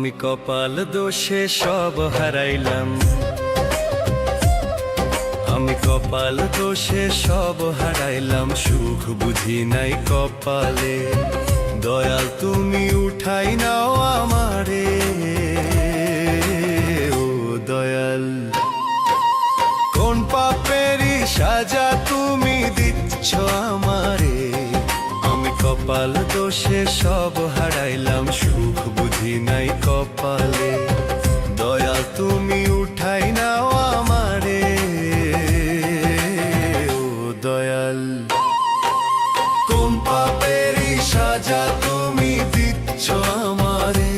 আমি কপাল দোষে সব হারাইলাম, আমি কপাল দোষে সব হারাইলাম, সুখ বুঝি নাই কপালে। দয়াল তুমি উঠাই নাও আমারে, ও দয়াল। কোন পাপেরই সাজা তুমি দিচ্ছ আমারে, আমি কপাল দোষে সব হারাইলাম, সুখ বুঝি নাই কপালে। দয়াল তুমি উঠাই নাও আমারে, ও দয়াল। কোন পাপেরই সাজা তুমি দিচ্ছ আমারে।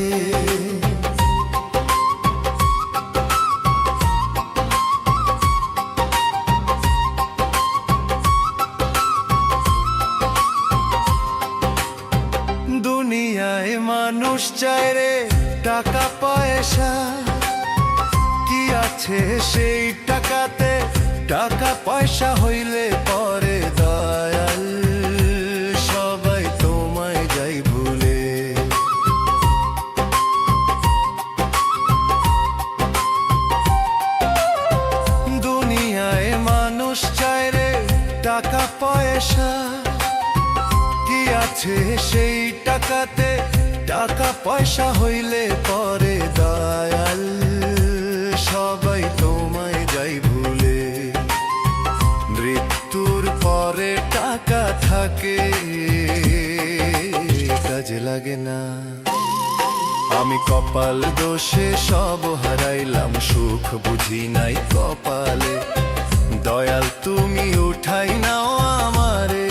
দুনিয়ায় মানুষ চায় রে টাকা পয়সা, কি আছে সেই টাকাতে? টাকা পয়সা হইলে পরে দয়াল সবাই তোমায় যাই ভুলে। দুনিয়ায় মানুষ চায় রে টাকা পয়সা, কি আছে সেই টাকাতে? টাকা পয়সা হইলে পরে দয়াল সবাই তোমায় যাই ভুলে। মৃত্যুর পরে টাকা থাকে, কাজে লাগে না। আমি কপাল দোষে সব হারাইলাম, সুখ বুঝি নাই কপালে। দয়াল তুমি উঠাই নাও আমারে,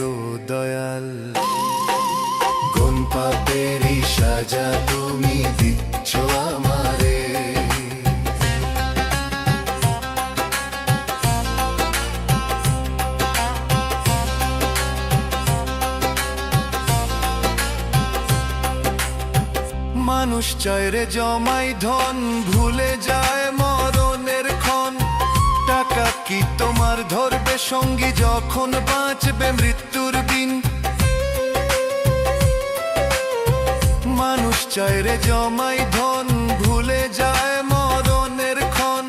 ও দয়াল। কোন পাপেরই সাজা তুমি দিচ্ছ আমারে। মানুষ চায় রে জমাই ধন, ভুলে যায় মরণের ক্ষণ। টাকা কি তোমার ধরবে সঙ্গী যখন বাঁচবে মৃত্যুর দিন? মানুষ চায় রে জমাই ধন, ভুলে যায় মরণের ক্ষণ।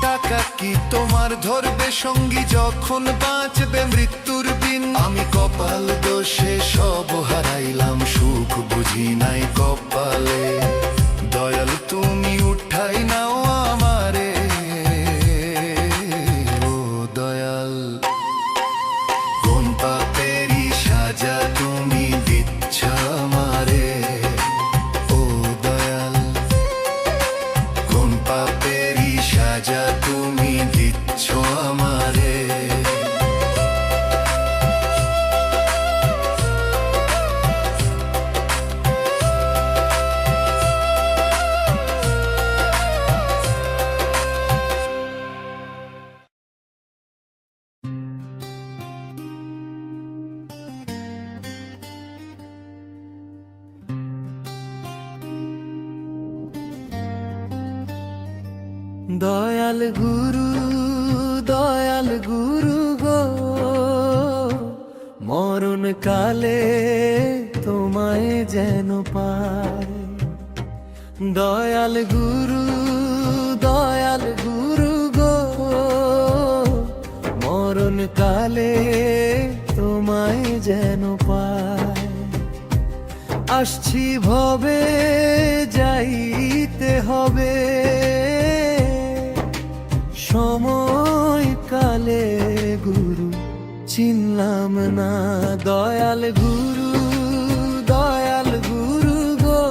টাকা কি তোমার ধরবে সঙ্গী যখন বাঁচবে মৃত্যুর দিন? আমি কপাল দোষে সব হারাইলাম, সুখ বুঝি নাই কপালে। দয়াল তুমি উঠাই নাও আমারে, ও দয়াল। কোন পাপেরই সাজা তুমি দিচ্ছ আমারে, ও দয়াল। কোন পাপেরই সাজা তুমি দিচ্ছ আমারে। দয়াল গুরু গো, মরণ কালে তোমায় যেন পাই। দয়াল গুরু গো, মরণ কালে তোমায় যেন পাই। আসছি ভবে যাইতে হবে, সময় কালে গুরু চিনলাম না। দয়াল গুরু গো,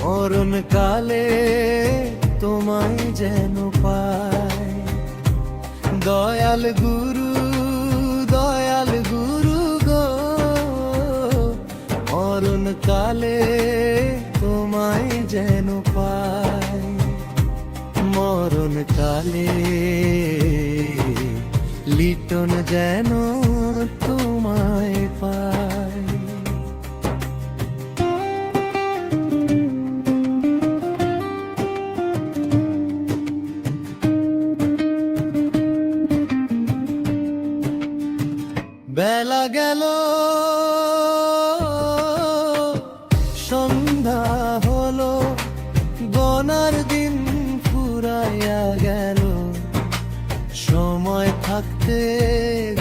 মরণ কালে তোমায় যেন পাই। দয়াল গুরু গো, মরণ কালে তোমায় যেন পাই। মরণ কালে লিটন যেন তোমায় পাই। বেলা গেল থাকতে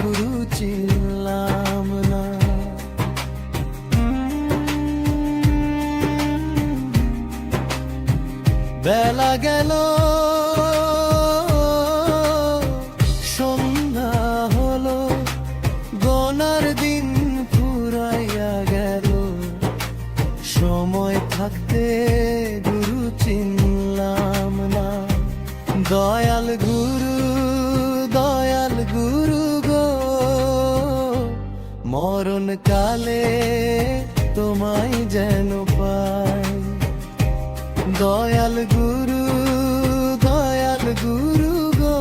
গুরু চিনলাম না। বেলা গেল, সন্ধ্যা হলো, গোনার দিন ফুরাইয়া গেল। সময় থাকতে গুরু চিনলাম না। দয়াল গুরু গো, মরণ কালে তোমায় যেন পাই। দয়াল গুরু গো,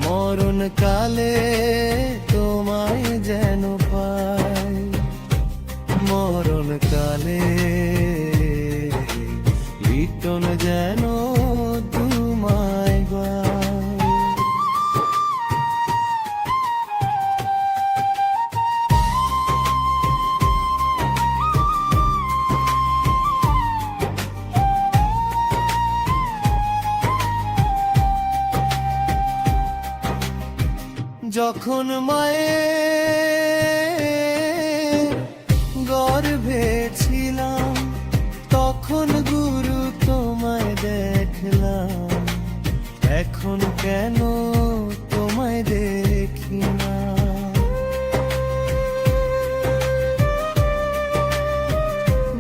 মরণ কালে তোমায় যেন পাই। মরণ কালে লিটন যেন তোমায় পাই। যখন মায়ের গর্ভে ছিলাম, তখন গুরু তোমায় দেখলাম। এখন কেন তোমায় দেখি না?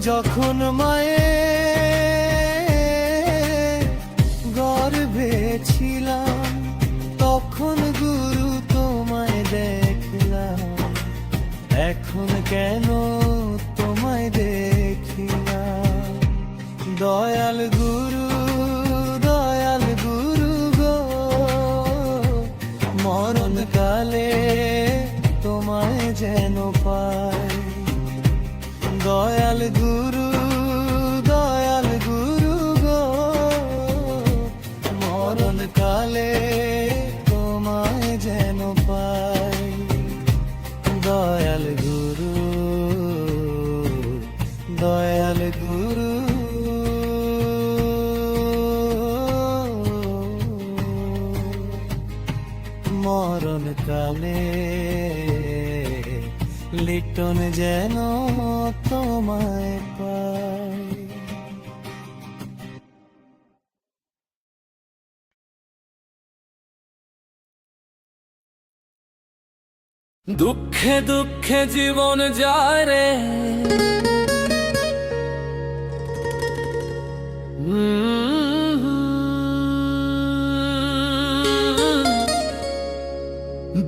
যখন মায়ের গর্ভে ছিলাম, তখন গুরু তোমায় দেখলাম। এখন কেন তোমায় দেখি না? দয়াল গুরু গো, মরণ কালে তোমায় যেন পাই। দয়াল গুরু গো, মরণ কালে তোমায় যেন পাই। দয়াল গুরু মরণ কালে লিটন যেন তোমায় পাই। দুঃখে দুঃখে জীবন যায় রে,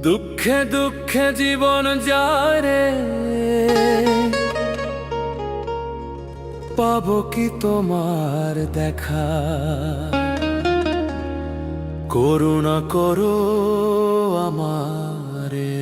দুঃখে দুঃখে জীবন যায় রে। পাবো কি তোমার দেখা? করুণা করো আমারে।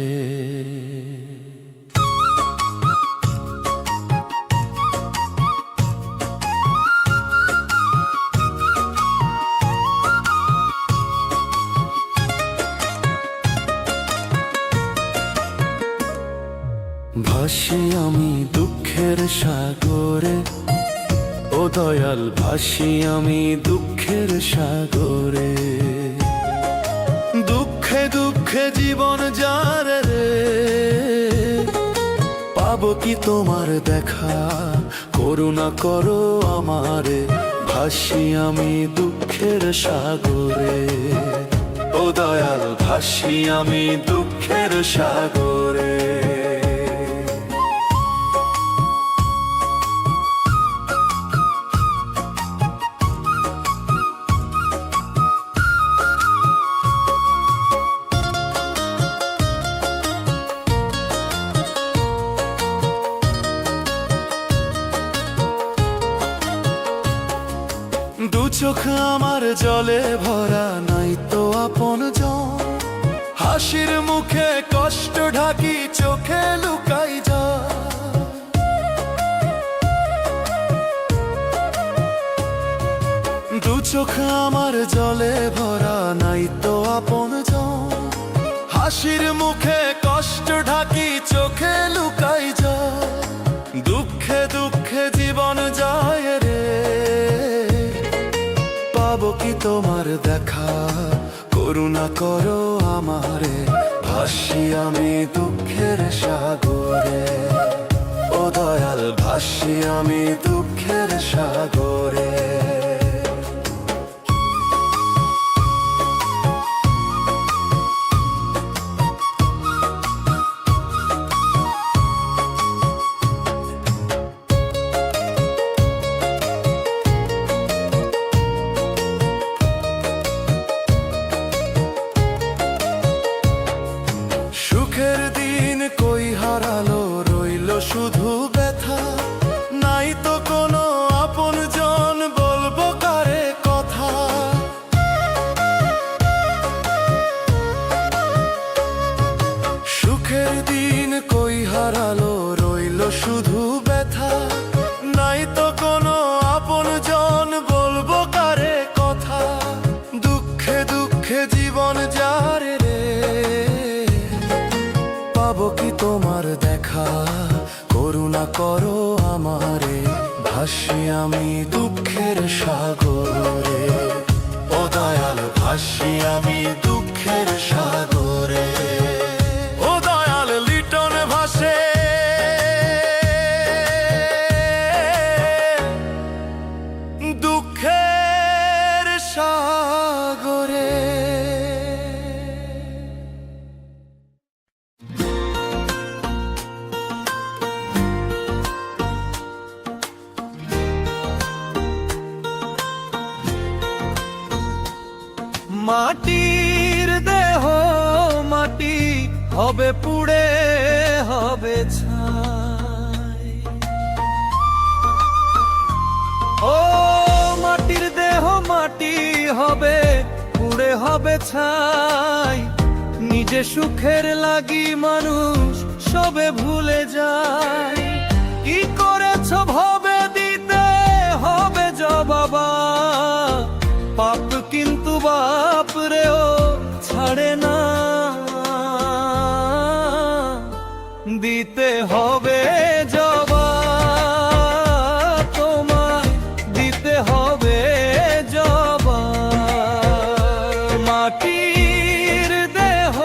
ভাসি আমি দুঃখের সাগরে, ও দয়াল ভাসি আমি দুঃখের সাগরে। দুঃখে দুঃখে জীবন যারে রে, পাবো কি তোমার দেখা? করুণা করো আমারে। ভাসি আমি দুঃখের সাগরে, ও দয়াল ভাসি আমি দুঃখের সাগরে। দু চোখ আমার জলে ভরা, নাই তো আপন জন। হাসির মুখে কষ্ট ঢাকি, চোখে লুকাই যা। দু চোখ আমার জলে ভরা, নাই তো আপন জন। হাসির মুখে কষ্ট ঢাকি, চোখে লুকাই যা। দুঃখে দুঃখে জীবন যায় রে, পাবো কি তোমার দেখা? করুণা করো আমারে, ভাসি আমি দুঃখের সাগরে। ও দয়াল, ভাসি আমি দুঃখের সাগরে। সুখের দিন কই হারালো, রইল শুধু ব্যথা। নাই তো কোনো আপন জন, বলবো কারে কথা। সুখের দিন কই হারালো, রইল শুধু ব্যথা। নাই তো কোনো আপন জন, বলবো কারে কথা। দুঃখে দুঃখে জীবন যারে রে, পাবো কি তোমার দেখা। করুণা করো আমারে, ভাসি আমি দুঃখের সাগরে। ও দয়াল, ভাসি আমি দুঃখের সাগরে। ও দয়াল, লিটন ভাসে দুঃখের সাগরে। মাটির দেহ মাটি হবে পুড়ে, হবে ছাই। ও মাটির দেহ মাটি হবে পুড়ে, হবে ছাই। নিজে সুখের লাগি মানুষ সবে ভুলে যায়। কি করেছ ভবে দিতে হবে জবাবা। পাপ কিন্তু বাপ রেও ছাড়ে না, দিতে হবে জবাব। তোমায় দিতে হবে জবাব। মাটির দেহ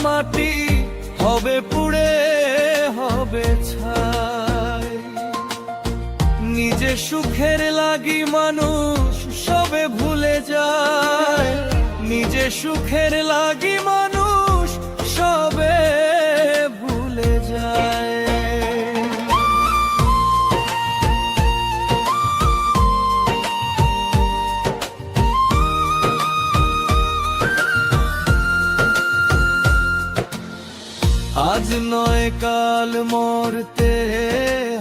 মাটি হবে পুড়ে, হবে ছাই। নিজে সুখের লাগি মানুষ সবে ভুলে যায়। নিজে সুখের লাগি মানুষ সবে ভুলে যায়। আজ নয় কাল মরতে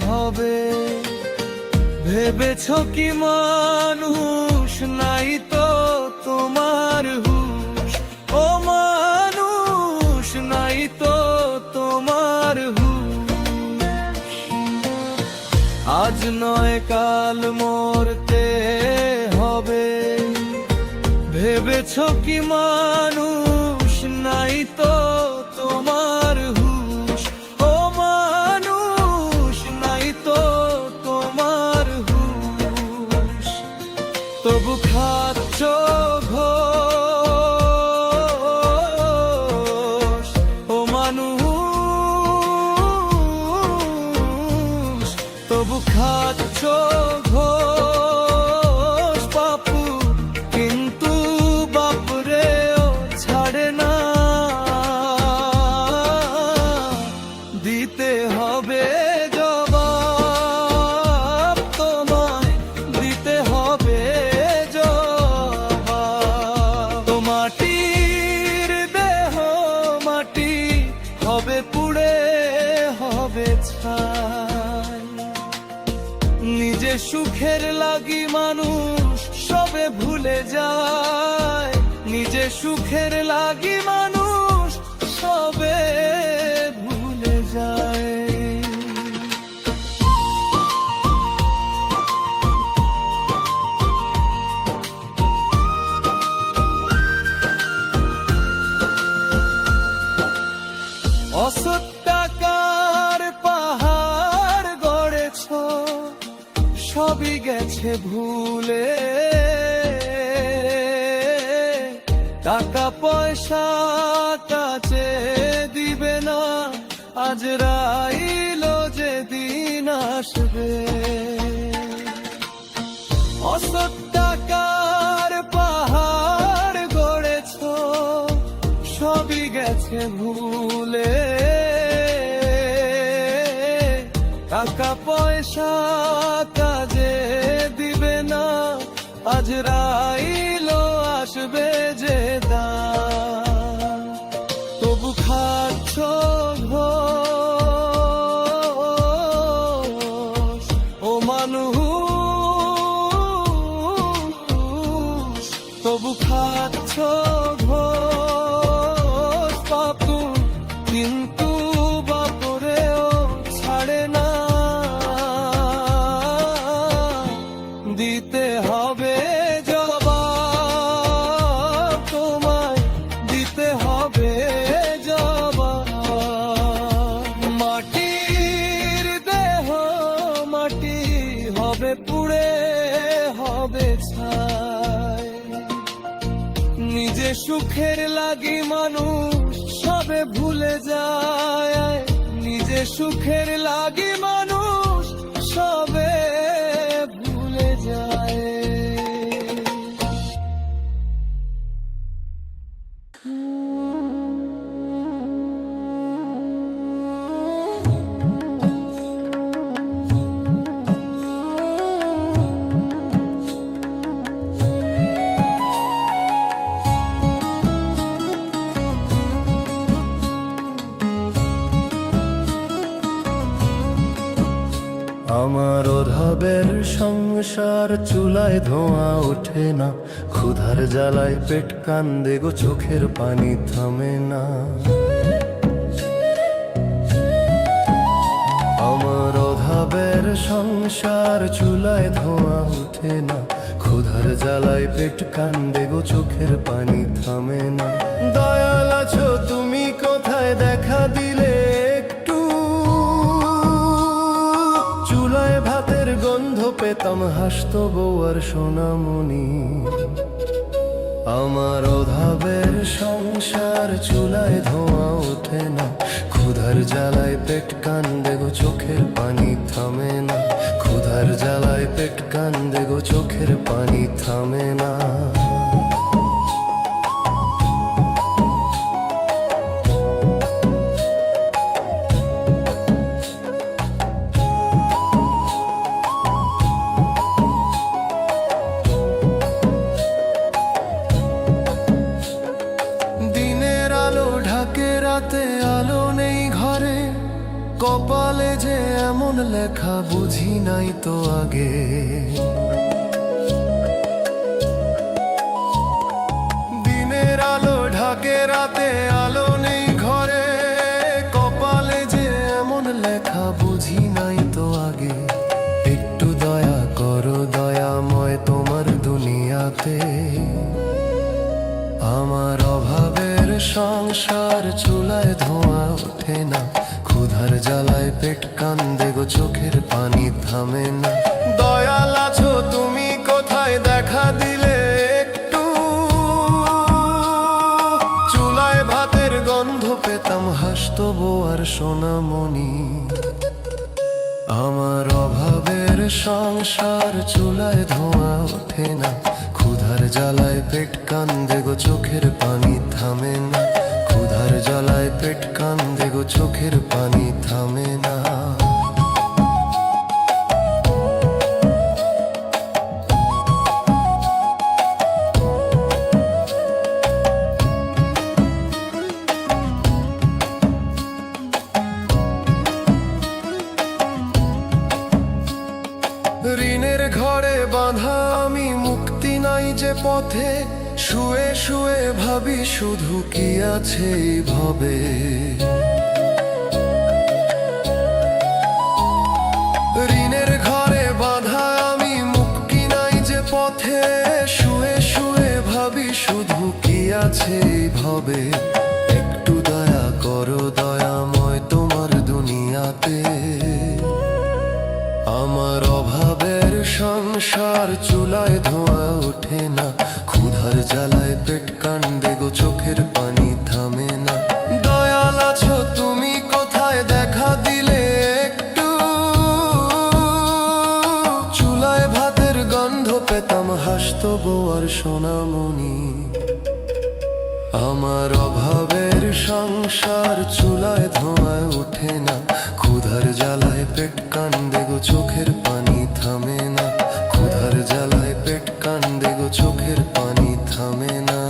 হবে, ভেবেছ কি মানুষ নাই তো তোমার হুঁশ। ও মানুষ নাই তো তোমার হুঁশ। আজ নয় কাল মরতে হবে, ভেবেছ কি মানুষ নাই তো তোমার হুঁশ। ও মানুষ নাই তো তোমার হুঁশ। তবু খাচ্ছ ঘোষ। ও মানুষ তবু খাচ্ছ ঘোষ। পাপু কিন্তু বাপরেও ছাড়ে না, দিতে হবে জবাব। তোমায় দিতে হবে জবাব। তো মাটির দেহ মাটি হবে পুড়ে, হবে ছাই। নিজে সুখের লাগি মানুষ সবে ভুলে যায়। নিজে সুখের লাগি মানুষ সবে ভুলে যায়। অসৎ টাকার পাহাড় গড়েছ, সবই গেছে ভুলে। টাকা পয়সা কাছে দিবে না, আজ রাইলো যেদিন আসবে। অসৎ টাকার পাহাড় গড়েছ, সবই গেছে ভুলে। টাকা পয়সা কাজে দিবে না, আজ রাইলো আসবে যে দান। তবু খাচ্ছ ঘোষ ও মানুষ, তবু খাচ্ছ ঘোষ পাপু, কিন্তু বাপরেও ছাড়ে না। দিতে হবে জবাব তোমায়, দিতে হবে জবাব। মাটির দেহ মাটি হবে, পুড়ে হবে ছাই। নিজে সুখের লাগি মানুষ সবে ভুলে যায়, নিজে সুখের লাগি মানুষ সবে ভুলে যায়। আমার অভাবের সংসার, চুলায় ধোঁয়া ওঠে না, ক্ষুধার জ্বালায় পেট কান্দে গো, চোখের পানি থামে না। আমার অভাবের সংসার, চুলায় ধোঁয়া ওঠে না, ক্ষুধার জ্বালায় পেট কান্দে গো, চোখের পানি থামে না। দয়াল আছো তুমি কোথায়, দেখা দিলে একটু, চুলায় ভাতের গন্ধ পেতাম, হাসতো বউ আর সোনামণি। আমার অভাবের সংসার, চুলায় ধোঁয়া ওঠে না, ক্ষুধার জ্বালায় পেট কান্দে গো, চোখের পানি থামে না। ক্ষুধার জ্বালায় পেট কান্দে গো, চোখের পানি থামে না। দিনের আলো ঢাকে রাতে, আলো নেই ঘরে, কপালে যে এমন লেখা বুঝি নাই তো আগে। দিনের আলো ঢাকে রাতে, আলো নেই ঘরে, কপালে যে এমন লেখা বুঝি নাই তো আগে। একটু দয়া করো দয়াময় তোমার দুনিয়াতে। আমার অভাবের সংসার, চুলায় ধোঁয়া ওঠে না, ক্ষুধার জ্বালায় পেট কান্দে গো, চোখের পানি থামে না। দয়াল আছো তুমি কোথায়, দেখা দিলে একটু, চুলায় ভাতের গন্ধ পেতাম, হাসতো বউ আর সোনামণি। আমার অভাবের সংসার, চুলায় ধোঁয়া ওঠে না, ক্ষুধার জ্বালায় পেট কান্দে গো, চোখের পানি থামে না। ক্ষুধার জ্বালায় পেট কান্দে গো, চোখের পানি থামে না। ঋণের ঘরে বাঁধা আমি, মুক্তি নাই যে পথে, শুয়ে শুয়ে ভাবি শুধু কি আছে এই ভবে। ঋণের ঘরে বাঁধা আমি, মুক্তি নাই যে পথে, শুয়ে শুয়ে ভাবি শুধু কি আছে এই ভবে। একটু দয়া করো দয়াময় তোমার দুনিয়াতে। আমার অভাবের সংসার, চুলায় ধোঁয়া ওঠে না, ক্ষুধার জ্বালায় পেট কান্দে গো, আমার অভাবের সংসার চুলায় ধোঁয়ায় ওঠে না, ক্ষুধার জ্বালায় পেট কান্দে গো চোখের পানি থামে না, ক্ষুধার জ্বালায় পেট কান্দে গো চোখের পানি থামে না।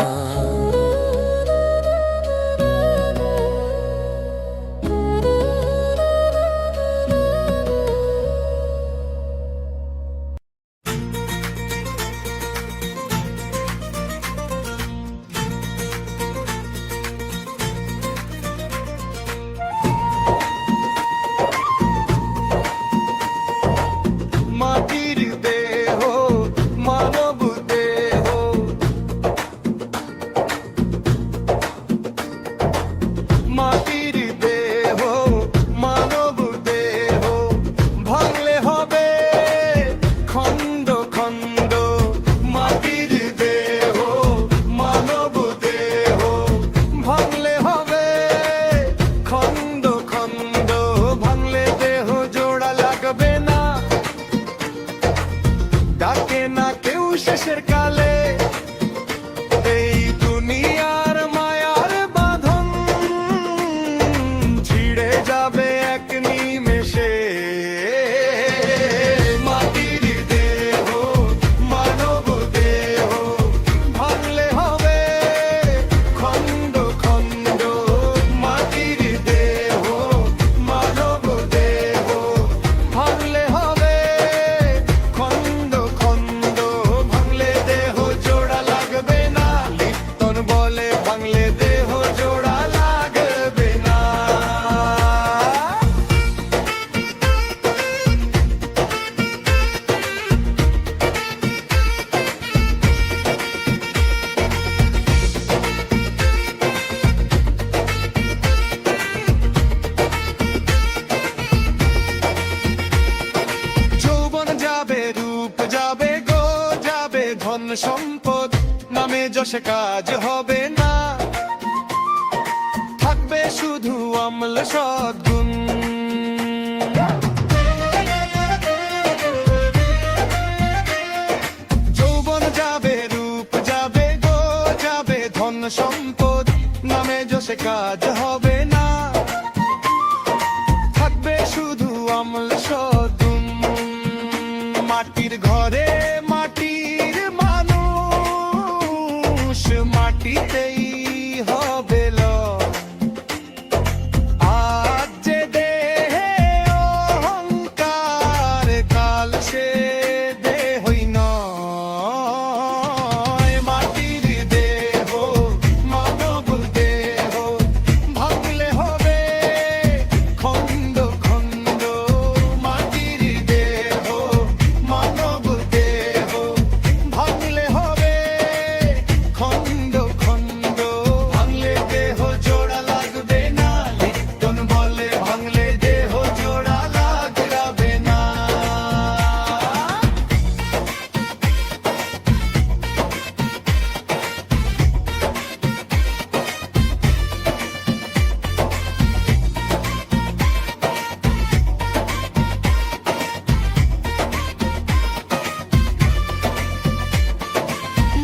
মাটির দেহ মানব দেহ, মাটির দেহ মানব দেহ, ভাঙলে হবে খন্ড খন্ড। মাটির দেহ মানব দেহ, ভাঙলে হবে খন্ড খন্ড। ভাঙলে দেহ জোড়া লাগবে না, ডাকে না কেউ শেষের কালে। এই দুনিয়ার মায়ার বাঁধন ছিঁড়ে যাবে এক নিমেষে। মাটির দেহ মানব দেহ, ভাঙলে হবে খন্ড খন্ড। মাটির দেহ মানব দেহ, ভাঙলে হবে খন্ড খন্ড। ভাঙলে দেহ জোড়া লাগবে না, লিপ্টন বলে ভাঙলে দেহ জোড়া লাগবে না। যৌবন যাবে, রূপ যাবে গো যাবে, ধন সম্পদ নামে যশে কাজ হবে না, থাকবে শুধু অম্ল সদ্গুণ। যৌবন যাবে, রূপ যাবে গো যাবে, ধন সম্পদ নামে যশে কাজ হবে না, থাকবে শুধু অম্ল সদ্গুণ। মাটির ঘরে মাটির মানুষ, মাটিতেই হবে লয়। আজ যে দেহে অহংকার, কাল সে দেহই নয়। মাটির দেহ মানব দেহ, ভাঙলে হবে খন্ড খন্ড। মাটির দেহ মানব দেহ, ভাঙলে হবে খন্ড খন্ড। ভাঙলে দেহ জোড়া লাগবে না, লিপ্টন বলে ভাঙলে দেহ জোড়া লাগবে না।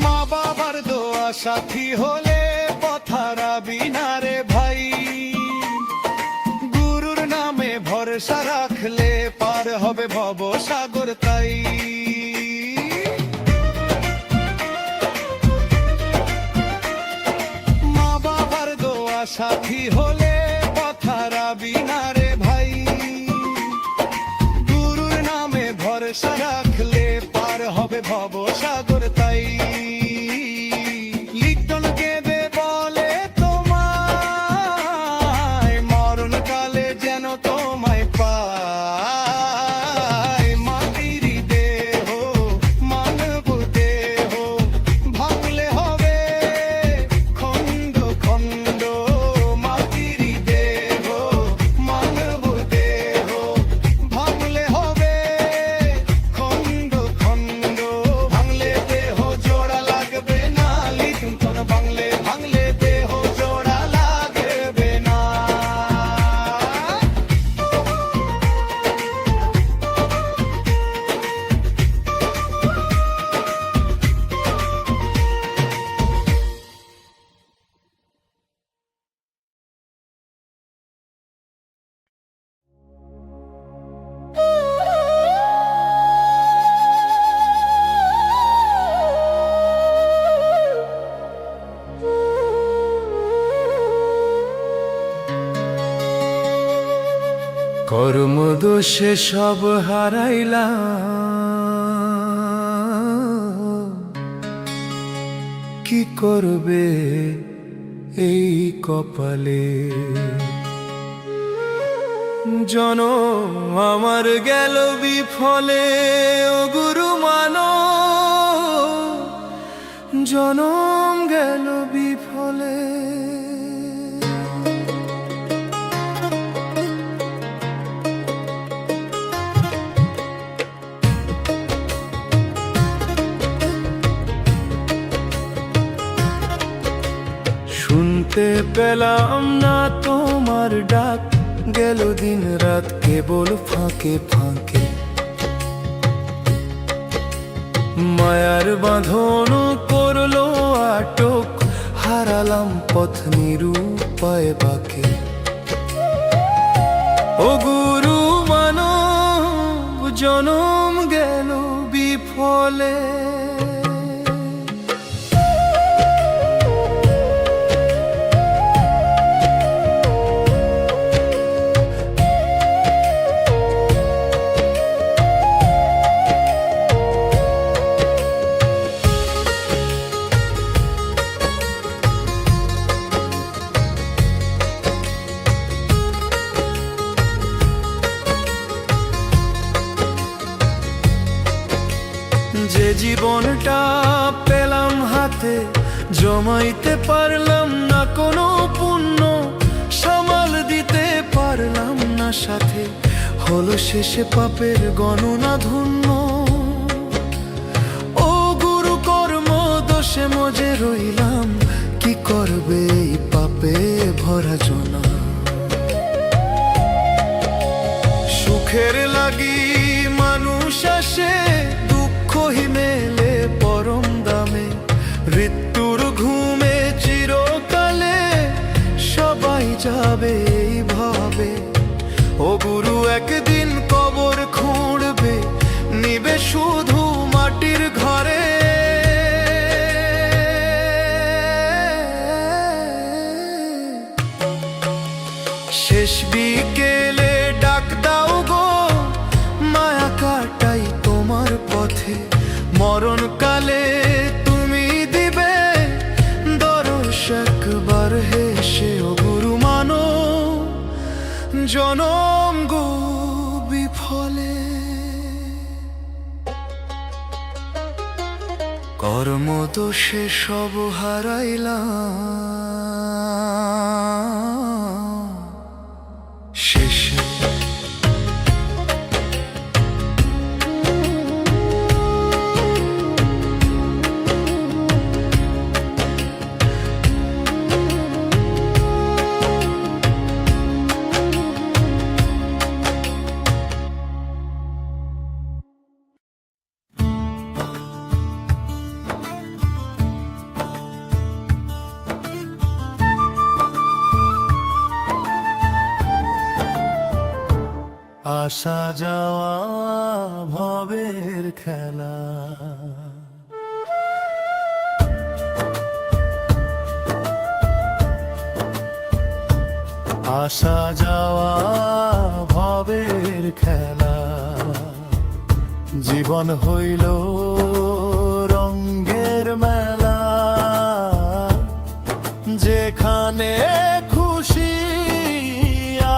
মা বাবার দোয়া সাথী হলে পথারা বিনারে ভাই, গুরুর নামে ভরসা রাখলে পার হবে ভব সাগর তাই। মা বাবার দোয়া সাথী হলে পথারা বিনারে ভাই, গুরুর নামে ভরসা রাখলে পার হবে ভব সাগর তাই। লিপ্টন কেঁদে বলে তোমায়, মরণকালে যেন তোমায় পায়। মাটির দেহ মানব দেহ, ভাঙলে হবে খন্ড খন্ড। মাটির কর্মদোষে সব হারাইলাম, কি করবে এই কপালে। জনম আমার গেল বিফলে, ও গুরু মানো, জনম গেল বিফলে। শুনতে পেলাম না তোমার ডাক, গেল দিন রাত কেবল ফাঁকে ফাঁকে। মায়ার বাঁধন করলো আটক, হারালাম পথ নিরুপায় বাকে। ও গুরু মানো, জনম গেল বিফলে। যে জীবনটা পেলাম হাতে, জমাইতে পারলাম না কোনো পুণ্য, সামাল দিতে পারলাম না সাথে, হলো শেষে পাপের গণনা ধন্য। ও গুরু কর্ম দোষে মজে রইলাম, কি করবে এই পাপে ভরা জনা। সুখের লাগি মানুষ আসে, দুঃখই মেলে পরম দামে। মৃত্যুর ঘুমে চিরকালে সবাই যাবে এই ভাবে। ও গুরু একদিন কবর খুঁড়বে, নিবে শুধু মাটির ঘরে। শেষ বিকেলে ডাক দাও গো, মায়া কাটাই তোমার পথে। মরণকালে তুমি দিবে দরস একবার হেসে। ও গুরু মানো, জনম গো বিফলে। কর্মদোষে সব হারাইলাম, শেষে আসা যাওয়া ভবের খেলা। আসা যাওয়া ভবের খেলা, জীবন হইল রঙ্গের মেলা। যেখানে খুশি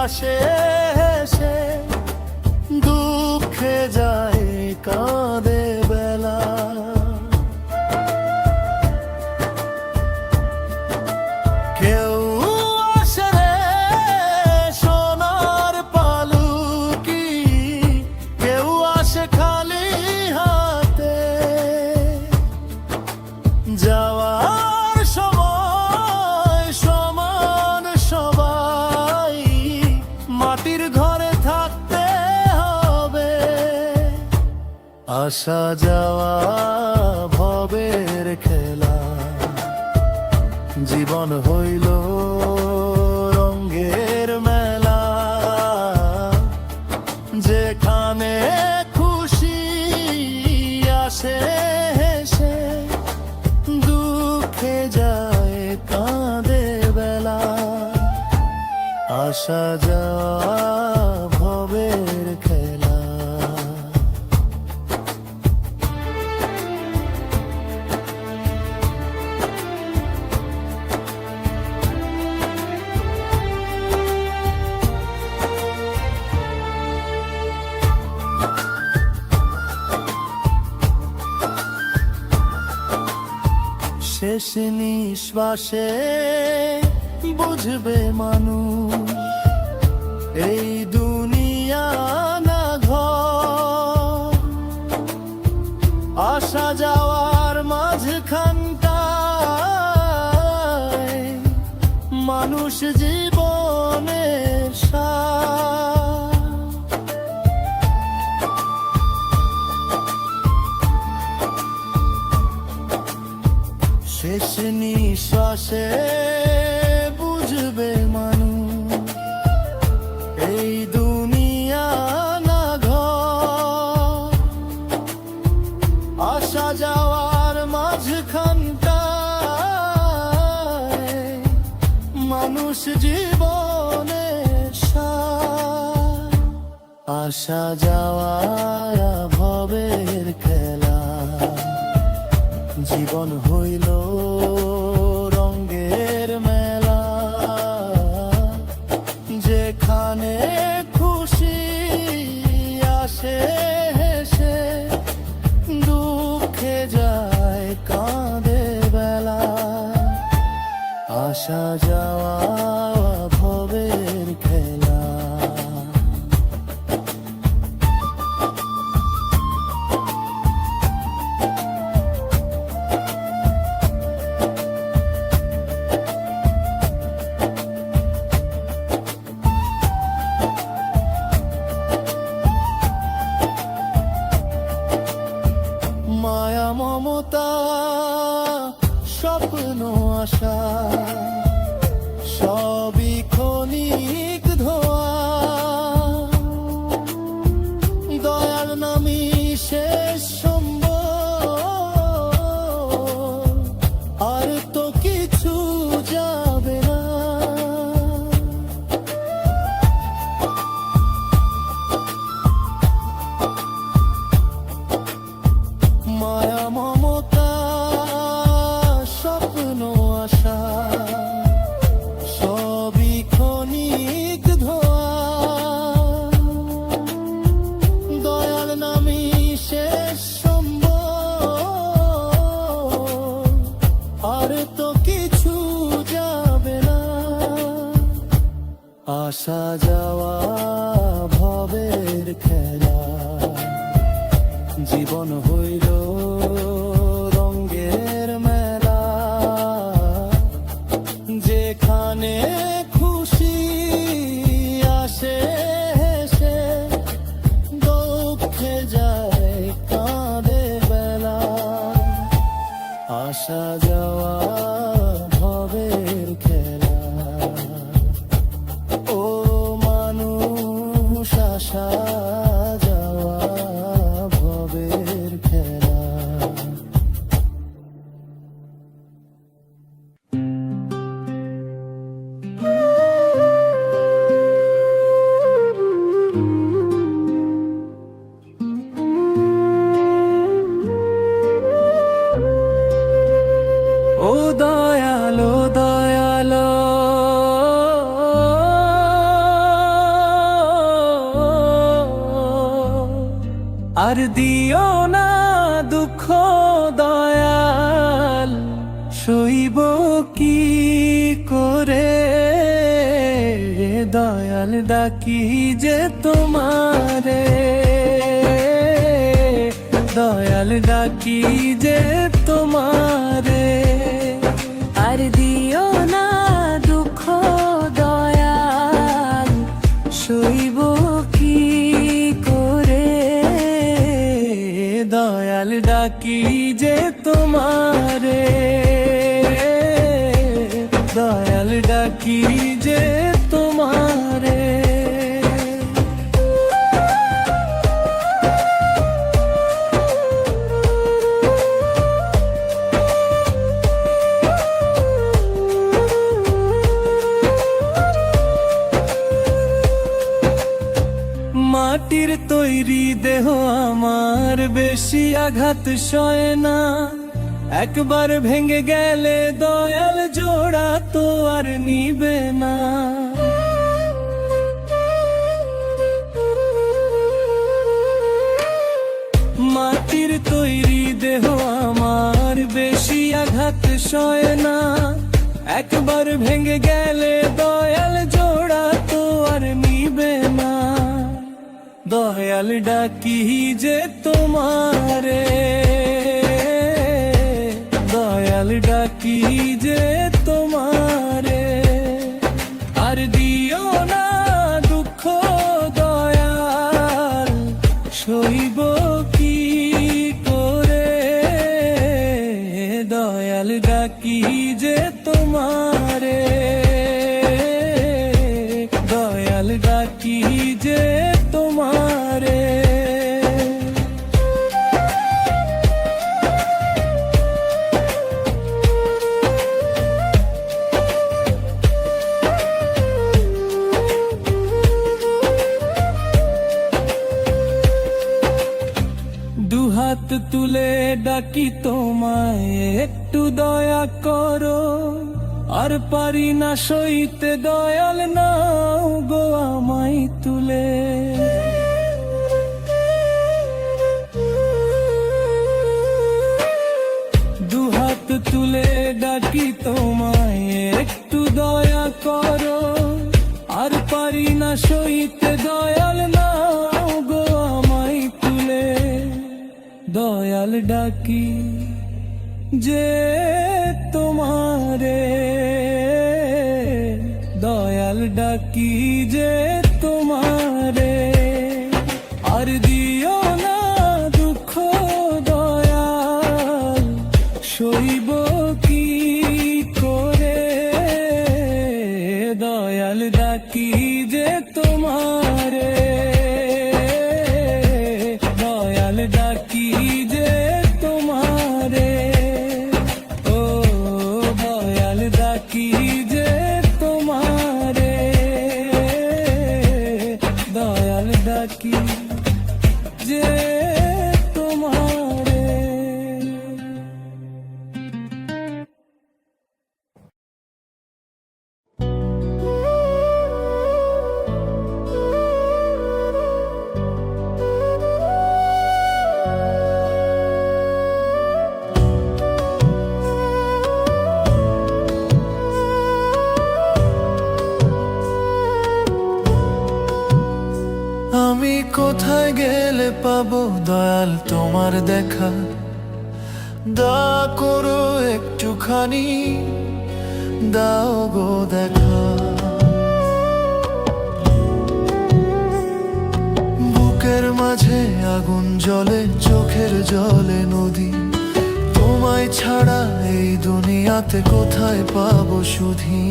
আসে হেসে, দুঃখে যায় কাঁদে বেলা। কেউ আসে রে সোনার পালুকি, কেউ আসে খালি হাতে। যাওয়ার সময় সমান সবাই, মাটির ঘরে থাকতে হবে। আসা যাওয়া ভবের খেলা, জীবন হইল রঙ্গের মেলা। যেখানে খুশি আসে হেসে, দুঃখে যায় কাঁদে বেলা। আসা যাওয়া ভবের শেষ নিঃশ্বাসে বুঝবে মানুষ এই দুনিয়া না ঘর। আসা যাওয়ার মাঝখানটায় মানুষ জীবনের সার। শেষ নিঃশ্বাসে বুঝবে মানুষ এই দুনিয়া না ঘর। আসা যাওয়ার মাঝখানটায় মানুষ জীবনের সার। আসা যাওয়ার ভবের খেলা, জীবন হইল রঙের মেলা। যেখানে খুশি আসে হেসে, দুঃখে যায় কাঁদে বেলা। আসা যাওয়া ভবের খেলা। মায়া মমতা স্বপ্ন আশা সবই ক্ষণিক ধোয়া। দয়াল নামি শেষ সম্বল, আর তো কিছু যাবে না। মায়া মমতা স্বপ্ন আশা সবই ক্ষণিক ধোয়া। দয়াল নামি শেষ সম্বল, আর তো কিছু যাবে না। আসা যাওয়া ভবের খেলা, জীবন হইল রঙের মেলা। যেখানে খুশি আসে হেসে, দুঃখে যায় কাঁদে বেলা। আসা যাওয়া ভবের খেলা। ও মানুষ আসা যাওয়া ভবের খেলা। ও দয়ালো দয়ালো, আর দিও না দুঃখ দয়াল, সইব কি করে। দয়াল ডাকি যে তোমারে, দয়াল ডাকি যে তোমারে। আর দিও না দুঃখ দয়াল, সইব কি করে। দয়াল ডাকি যে তোমারে, দয়াল ডাকি যে তোমারে। মাটির তৈরি দেহ আমার, বেশি আঘাত সয় না। একবার ভেঙে গেলে দয়াল জোড়া তো আর নিবে না। মাটির তৈরি দেহ আমার, বেশি আঘাত হাত সয় না, একবার ভেঙে গেলে দয়াল জোড়া তো আর নিবে না। দয়াল ডাকি যে তোমারে, দয়াল ডাকি যে তোমারে, আর দিও না দুঃখ দয়াল, সইব কি করে। দয়াল ডাকি যে তোমারে, দয়াল ডাকি যে তোমারে। দুহাত তুলে ডাকি তোমায়, একটু দয়া করো, আর পারি না সইতে দয়াল, নাও গো আমায় তুলে। দুহাত তুলে ডাকি তোমায়, একটু দয়া করো, আর পারি না সইতে দয়াল, নাও গো আমায় তুলে। দয়াল ডাকি যে তোমারে, দয়াল ডাকি যে তোমারে, আর দিও না দুঃখ দয়াল, সইব কি করে। দয়াল ডাকি যে তোমারে, দয়াল ডাকি যে তোমারে, ও দয়াল ডাকি যে তোমারে, দয়াল ডাকি যে তোমারে। আমি কোথায় গেলে পাবো দয়াল তোমার দেখা, দয়া করো একটুখানি, দাও গো দেখা। বুকের মাঝে আগুন জ্বলে, চোখের জলে নদী, তোমায় ছাড়া এই দুনিয়াতে কোথায় পাবো সুধী।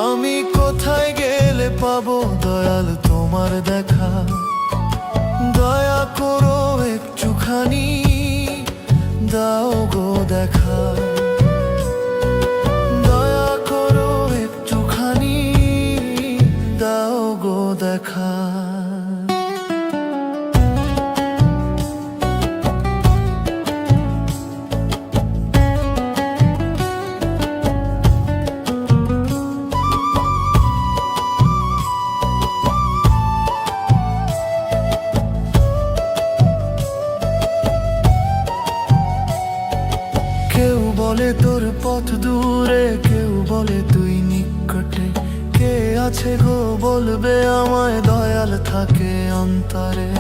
আমি কোথায় গেলে পাবো দয়াল তোমার দেখা, দয়া করো একটুখানি, দাও গো দেখা। দয়া করো একটুখানি, দাও গো দেখা। কেউ বলে তোর পথ দূরে, কেউ বলে তুই নিকটে, কে আছে গো বলবে আমায়, দয়াল থাকে অন্তরে।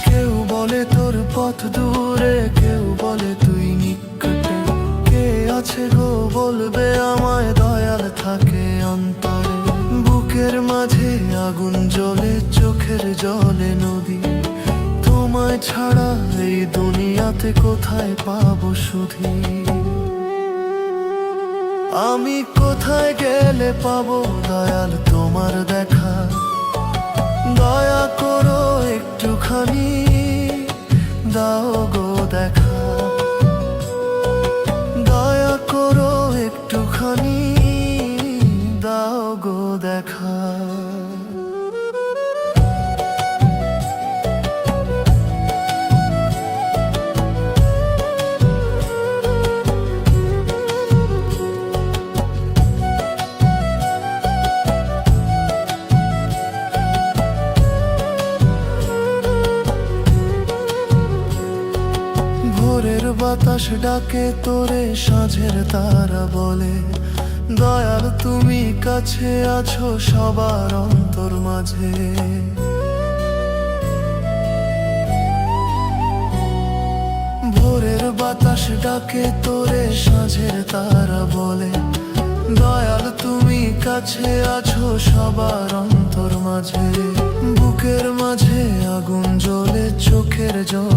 কেউ বলে তোর পথ দূরে, কেউ বলে তুই নিকটে, কে আছে গো বলবে আমায়, দয়াল থাকে অন্তরে। বুকের মাঝে আগুন জ্বলে, চোখের জলে নদী, তোমায় ছাড়া এই দুনিয়াতে কোথায় পাবো সুধী। আমি কোথায় গেলে পাবো দয়াল তোমার দেখা, দয়া করো একটুখানি, দাও গো দেখা। দয়া করো একটুখানি, দাও গো দেখা। ভোরের বাতাস ডাকে তোরে, সাঁঝের তারা বলে দয়াল তুমি কাছে আছো সবার অন্তর মাঝে। ভোরের বাতাস ডাকে তোরে, সাঁঝের তারা বলে দয়াল তুমি কাছে আছো সবার অন্তর মাঝে। বুকের মাঝে আগুন জ্বলে, চোখের জলে